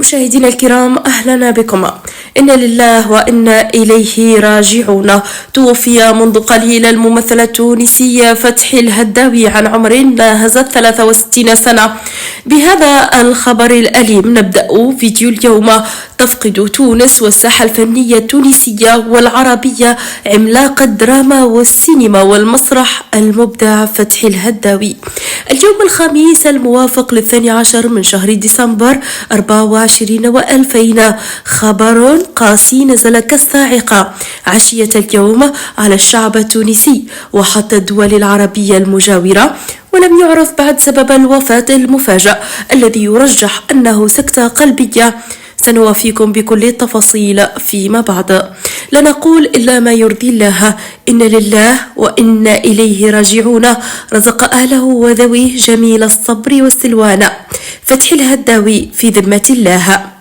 مشاهدينا الكرام، أهلا بكم. إنا لله وإنا إليه راجعون. توفي منذ قليل الممثلة التونسية فتحي الهداوي عن عمر ناهز 63 سنة. بهذا الخبر الأليم نبدأ فيديو اليوم. تفقد تونس والساحة الفنية التونسية والعربية عملاق الدراما والسينما والمسرح المبدع فتحي الهداوي. اليوم الخميس الموافق ل12 من شهر ديسمبر 24 و2000 خبر قاسي نزل كالصاعقة عشية اليوم على الشعب التونسي وحتى الدول العربية المجاورة، ولم يعرف بعد سبب الوفاة المفاجئ الذي يرجح أنه سكتة قلبية. سنوافيكم بكل التفاصيل فيما بعد. لا نقول إلا ما يرضي الله. إن لله وإنا إليه راجعون. رزق أهله وذويه جميل الصبر والسلوان. فتحي الهداوي في ذمة الله.